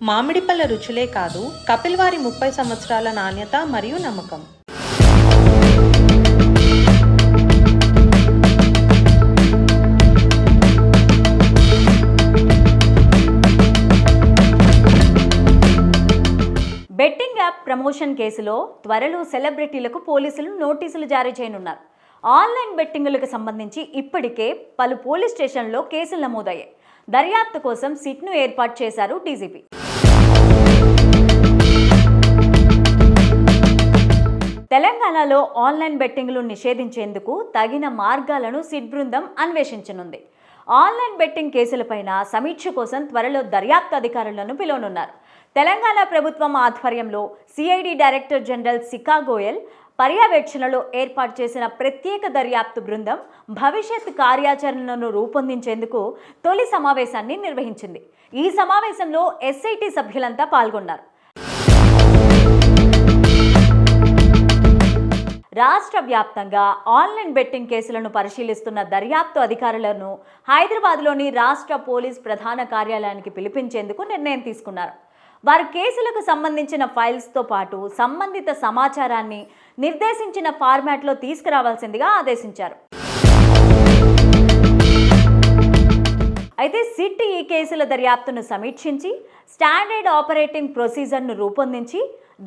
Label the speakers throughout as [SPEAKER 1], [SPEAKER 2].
[SPEAKER 1] మామిడిపళ్ళ రుచులే కాదు, కపిల్ వారి 30 సంవత్సరాల నాణ్యత మరియు నమ్మకం.
[SPEAKER 2] బెట్టింగ్ యాప్ ప్రమోషన్ కేసులో త్వరలో సెలబ్రిటీలకు పోలీసులు నోటీసులు జారీ చేయనున్నారు. ఆన్లైన్ బెట్టింగులకు సంబంధించి ఇప్పటికే పలు పోలీస్ స్టేషన్లలో కేసులు నమోదయ్యాయి. దర్యాప్తు కోసం సిట్ను ఏర్పాటు చేశారు డీజీపీ. తెలంగాణలో ఆన్లైన్ బెట్టింగ్లు నిషేధించేందుకు తగిన మార్గాలను సిట్ బృందం అన్వేషించనుంది. ఆన్లైన్ బెట్టింగ్ కేసులపైన సమీక్ష కోసం త్వరలో దర్యాప్తు అధికారులను పిలువనున్నారు. తెలంగాణ ప్రభుత్వం ఆధ్వర్యంలో CID director general cica Goyal పర్యవేక్షణలో ఏర్పాటు చేసిన ప్రత్యేక దర్యాప్తు బృందం భవిష్యత్ కార్యాచరణను రూపొందించేందుకు తొలి సమావేశాన్ని నిర్వహించింది. ఈ సమావేశంలో ఎస్ఐటి సభ్యులంతా పాల్గొన్నారు. రాష్ట్ర వ్యాప్తంగా ఆన్లైన్ బెట్టింగ్ కేసులను పరిశీలిస్తున్న దర్యాప్తు అధికారులను హైదరాబాద్లోని రాష్ట్ర పోలీస్ ప్రధాన కార్యాలయానికి పిలిపించేందుకు నిర్ణయం తీసుకున్నారు. వారు కేసులకు సంబంధించిన ఫైల్స్తో పాటు సంబంధిత సమాచారాన్ని నిర్దేశించిన ఫార్మాట్లో తీసుకురావాల్సిందిగా ఆదేశించారు. అయితే సిట్ ఈ కేసుల దర్యాప్తును సమీక్షించి స్టాండర్డ్ ఆపరేటింగ్ ప్రొసీజర్ను రూపొందించి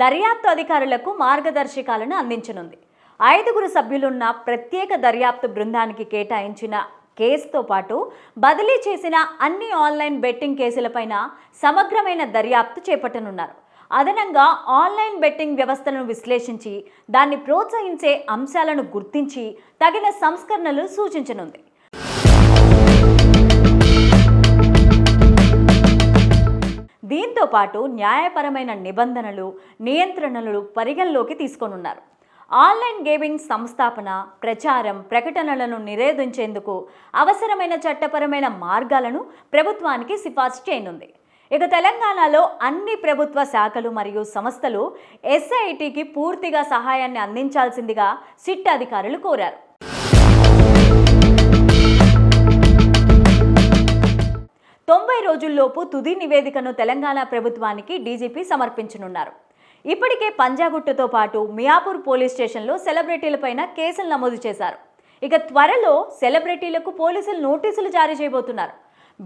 [SPEAKER 2] దర్యాప్తు అధికారులకు మార్గదర్శకాలను అందించనుంది. 5 సభ్యులున్న ప్రత్యేక దర్యాప్తు బృందానికి కేటాయించిన కేసుతో పాటు బదిలీ చేసిన అన్ని ఆన్లైన్ బెట్టింగ్ కేసులపైన సమగ్రమైన దర్యాప్తు చేపట్టనున్నారు. అదనంగా ఆన్లైన్ బెట్టింగ్ వ్యవస్థను విశ్లేషించి దాన్ని ప్రోత్సహించే అంశాలను గుర్తించి తగిన సంస్కరణలు సూచించనుంది. దీంతో పాటు న్యాయపరమైన నిబంధనలు, నియంత్రణలు పరిగణలోకి తీసుకోనున్నారు. ఆన్లైన్ గేమింగ్ సంస్థాపన, ప్రచారం, ప్రకటనలను నిరోధించేందుకు అవసరమైన చట్టపరమైన మార్గాలను ప్రభుత్వానికి సిఫార్సు చేయనుంది. ఇక తెలంగాణలో అన్ని ప్రభుత్వ శాఖలు మరియు సంస్థలు ఎస్ఐటికి పూర్తిగా సహాయాన్ని అందించాల్సిందిగా సిట్ అధికారులు కోరారు. రోజుల్లోపు తుది నివేదికను తెలంగాణ ప్రభుత్వానికి డీజీపీ సమర్పించనున్నారు. ఇప్పటికే పంజాగుట్టతో పాటు మియాపూర్ పోలీస్ స్టేషన్లో సెలబ్రిటీలపైన కేసులు నమోదు చేశారు. ఇక త్వరలో సెలబ్రిటీలకు పోలీసులు నోటీసులు జారీ చేయబోతున్నారు.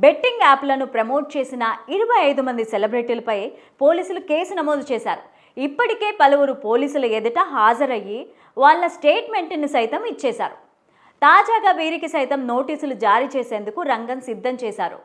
[SPEAKER 2] బెట్టింగ్ యాప్లను ప్రమోట్ చేసిన 25 మంది సెలబ్రిటీలపై పోలీసులు కేసు నమోదు చేశారు. ఇప్పటికే పలువురు పోలీసుల ఎదుట హాజరయ్యి వాళ్ళ స్టేట్మెంట్ని సైతం ఇచ్చేశారు. తాజాగా వీరికి సైతం నోటీసులు జారీ చేసేందుకు రంగం సిద్ధం చేశారు.